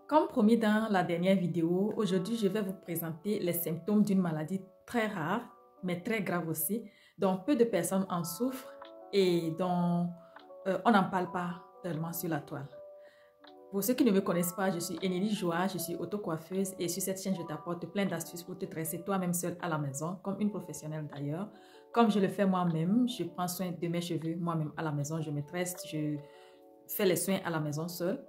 Comme promis dans la dernière vidéo, aujourd'hui je vais vous présenter les symptômes d'une maladie très rare, mais très grave aussi, dont peu de personnes en souffrent et dont on n'en parle pas tellement sur la toile. Pour ceux qui ne me connaissent pas, je suis Enélie Joa, je suis auto-coiffeuse et sur cette chaîne je t'apporte plein d'astuces pour te tresser toi-même seule à la maison, comme une professionnelle d'ailleurs. Comme je le fais moi-même, je prends soin de mes cheveux moi-même à la maison, je me tresse, je fais les soins à la maison seule,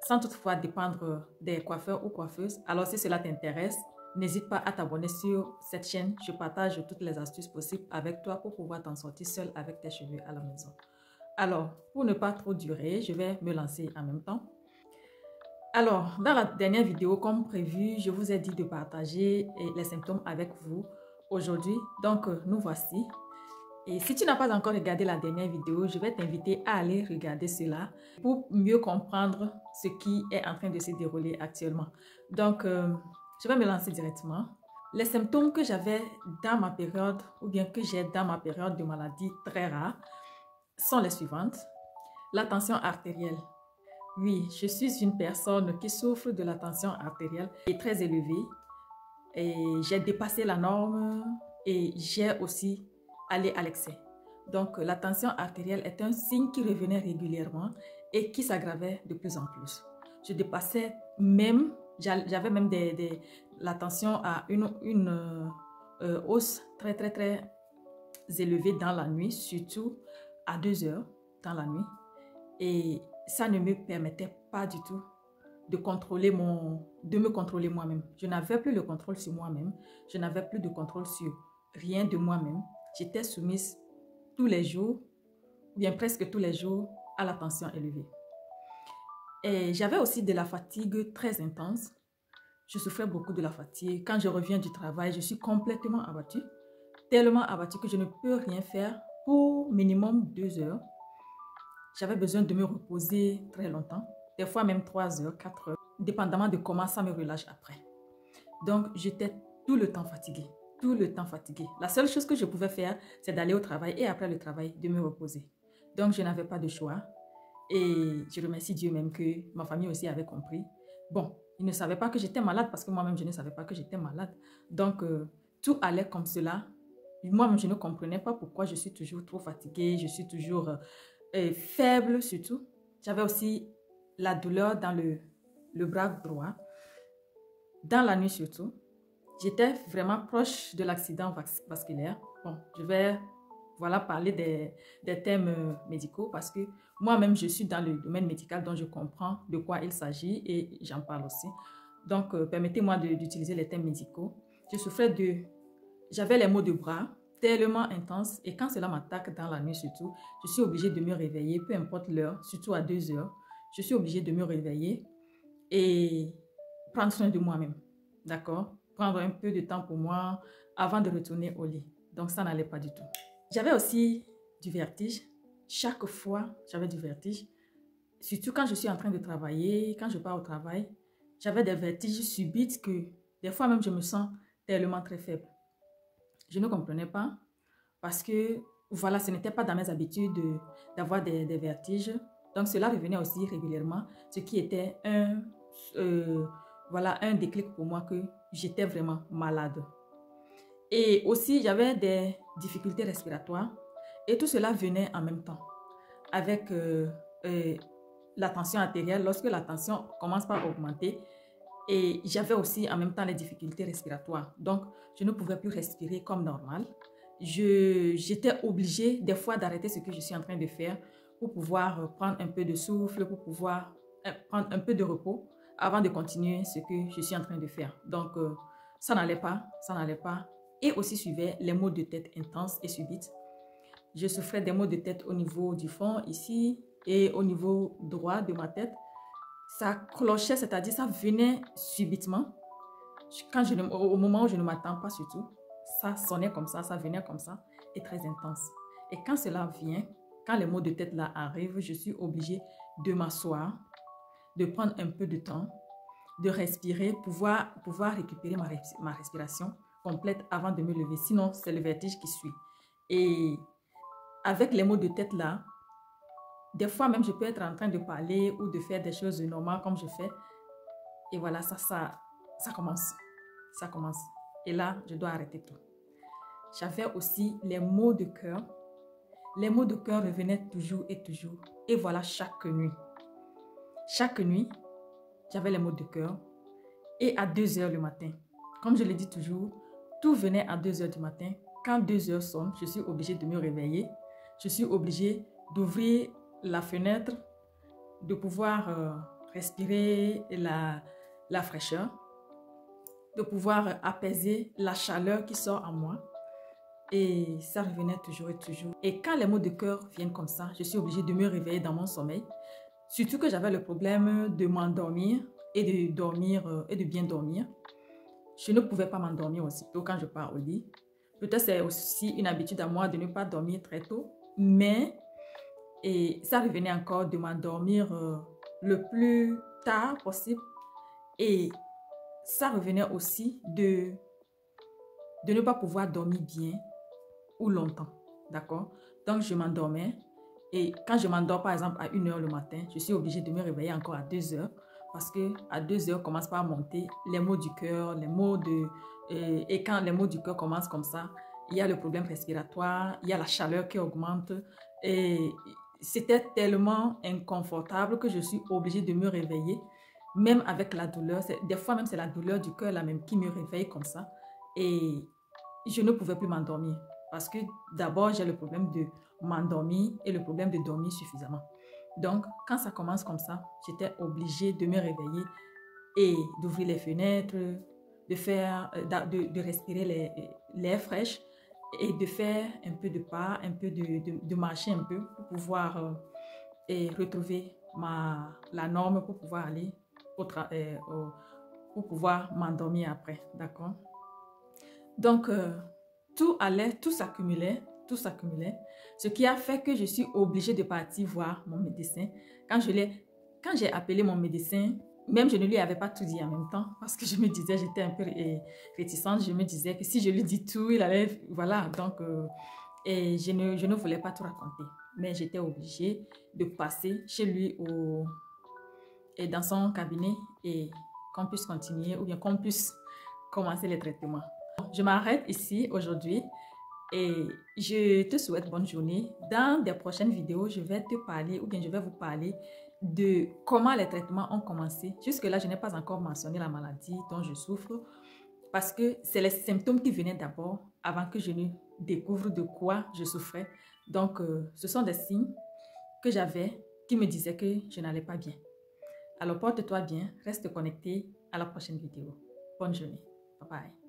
sans toutefois dépendre des coiffeurs ou coiffeuses. Alors si cela t'intéresse, n'hésite pas à t'abonner sur cette chaîne. Je partage toutes les astuces possibles avec toi pour pouvoir t'en sortir seule avec tes cheveux à la maison. Alors, pour ne pas trop durer, je vais me lancer en même temps. Alors, dans la dernière vidéo, comme prévu, je vous ai dit de partager les symptômes avec vous aujourd'hui. Donc, nous voici. Et si tu n'as pas encore regardé la dernière vidéo, je vais t'inviter à aller regarder cela pour mieux comprendre ce qui est en train de se dérouler actuellement. Donc, je vais me lancer directement. Les symptômes que j'avais dans ma période, ou bien que j'ai dans ma période de maladie très rare, sont les suivantes. La tension artérielle. Oui, je suis une personne qui souffre de la tension artérielle qui est très élevée. Et j'ai dépassé la norme et j'ai aussi allé à l'excès. Donc, la tension artérielle est un signe qui revenait régulièrement et qui s'aggravait de plus en plus. Je dépassais même, j'avais même la tension à une hausse très élevée dans la nuit, surtout à 2 heures dans la nuit. Et ça ne me permettait pas du tout de me contrôler moi-même. Je n'avais plus le contrôle sur moi-même. Je n'avais plus de contrôle sur rien de moi-même. J'étais soumise tous les jours, ou bien presque tous les jours, à la tension élevée. Et j'avais aussi de la fatigue très intense. Je souffrais beaucoup de la fatigue. Quand je reviens du travail, je suis complètement abattue. Tellement abattue que je ne peux rien faire pour minimum 2 heures. J'avais besoin de me reposer très longtemps, des fois même 3 heures, 4 heures, dépendamment de comment ça me relâche après. Donc, j'étais tout le temps fatiguée, tout le temps fatiguée. La seule chose que je pouvais faire, c'est d'aller au travail et après le travail, de me reposer. Donc, je n'avais pas de choix et je remercie Dieu même que ma famille aussi avait compris. Bon, ils ne savaient pas que j'étais malade parce que moi-même, je ne savais pas que j'étais malade. Donc, tout allait comme cela. Moi-même, je ne comprenais pas pourquoi je suis toujours trop fatiguée, je suis toujours faible surtout. J'avais aussi la douleur dans le bras droit, dans la nuit surtout. J'étais vraiment proche de l'accident vasculaire. Bon, je vais parler des thèmes médicaux parce que moi-même, je suis dans le domaine médical, donc je comprends de quoi il s'agit et j'en parle aussi. Donc, permettez-moi d'utiliser les thèmes médicaux. J'avais les maux de bras tellement intenses et quand cela m'attaque dans la nuit surtout, je suis obligée de me réveiller, peu importe l'heure, surtout à 2 heures, je suis obligée de me réveiller et prendre soin de moi-même, d'accord? Prendre un peu de temps pour moi avant de retourner au lit. Donc ça n'allait pas du tout. J'avais aussi du vertige. Chaque fois, j'avais du vertige. Surtout quand je suis en train de travailler, quand je pars au travail, j'avais des vertiges subites que des fois même je me sens tellement très faible. Je ne comprenais pas parce que, voilà, ce n'était pas dans mes habitudes d'avoir des vertiges. Donc, cela revenait aussi régulièrement, ce qui était un déclic pour moi que j'étais vraiment malade. Et aussi, j'avais des difficultés respiratoires et tout cela venait en même temps avec la tension artérielle. Lorsque la tension commence par augmenter, et j'avais aussi en même temps les difficultés respiratoires. Donc, je ne pouvais plus respirer comme normal. J'étais obligée des fois d'arrêter ce que je suis en train de faire pour pouvoir prendre un peu de souffle, pour pouvoir prendre un peu de repos avant de continuer ce que je suis en train de faire. Donc, ça n'allait pas, ça n'allait pas. Et aussi suivait les maux de tête intenses et subites. Je souffrais des maux de tête au niveau du fond, ici, et au niveau droit de ma tête. Ça clochait, c'est-à-dire ça venait subitement. Au moment où je ne m'attends pas surtout, ça sonnait comme ça venait comme ça et très intense. Et quand cela vient, quand les maux de tête là arrivent, je suis obligée de m'asseoir, de prendre un peu de temps, de respirer, pouvoir récupérer ma respiration complète avant de me lever. Sinon, c'est le vertige qui suit. Et avec les maux de tête là, des fois même je peux être en train de parler ou de faire des choses normales comme je fais. Et voilà, ça commence. Ça commence. Et là, je dois arrêter tout. J'avais aussi les maux de cœur. Les maux de cœur revenaient toujours et toujours. Et voilà, chaque nuit. Chaque nuit, j'avais les maux de cœur. Et à 2 heures le matin, comme je le dis toujours, tout venait à 2 heures du matin. Quand 2 heures sonnent, je suis obligée de me réveiller. Je suis obligée d'ouvrir la fenêtre, de pouvoir respirer la fraîcheur, de pouvoir apaiser la chaleur qui sort en moi. Et ça revenait toujours et toujours. Et quand les maux de cœur viennent comme ça, je suis obligée de me réveiller dans mon sommeil. Surtout que j'avais le problème de m'endormir et de dormir et de bien dormir. Je ne pouvais pas m'endormir aussitôt quand je pars au lit. Peut-être c'est aussi une habitude à moi de ne pas dormir très tôt, mais ça revenait encore de m'endormir le plus tard possible. Et ça revenait aussi de ne pas pouvoir dormir bien ou longtemps, d'accord? Donc je m'endormais et quand je m'endors par exemple à 1 heure le matin, je suis obligée de me réveiller encore à 2 heures parce que à 2 heures commencent par monter les maux du cœur, les maux de... Et quand les maux du cœur commencent comme ça, il y a le problème respiratoire, il y a la chaleur qui augmente et c'était tellement inconfortable que je suis obligée de me réveiller, même avec la douleur. Des fois même c'est la douleur du cœur là même qui me réveille comme ça et je ne pouvais plus m'endormir. Parce que d'abord, j'ai le problème de m'endormir et le problème de dormir suffisamment. Donc, quand ça commence comme ça, j'étais obligée de me réveiller et d'ouvrir les fenêtres, de respirer l'air fraîche et de faire un peu de pas, un peu de marcher un peu pour pouvoir retrouver la norme pour pouvoir aller pour pouvoir m'endormir après. D'accord? Donc, tout allait, tout s'accumulait, ce qui a fait que je suis obligée de partir voir mon médecin. Quand j'ai appelé mon médecin, même je ne lui avais pas tout dit en même temps, parce que je me disais, j'étais un peu réticente, je me disais que si je lui dis tout, il allait, voilà, donc, et je ne voulais pas tout raconter. Mais j'étais obligée de passer chez lui et dans son cabinet et qu'on puisse continuer ou bien qu'on puisse commencer les traitements. Je m'arrête ici aujourd'hui et je te souhaite bonne journée. Dans des prochaines vidéos, je vais te parler ou bien je vais vous parler de comment les traitements ont commencé. Jusque-là, je n'ai pas encore mentionné la maladie dont je souffre parce que c'est les symptômes qui venaient d'abord avant que je ne découvre de quoi je souffrais. Donc, ce sont des signes que j'avais qui me disaient que je n'allais pas bien. Alors, porte-toi bien, reste connecté à la prochaine vidéo. Bonne journée. Bye bye.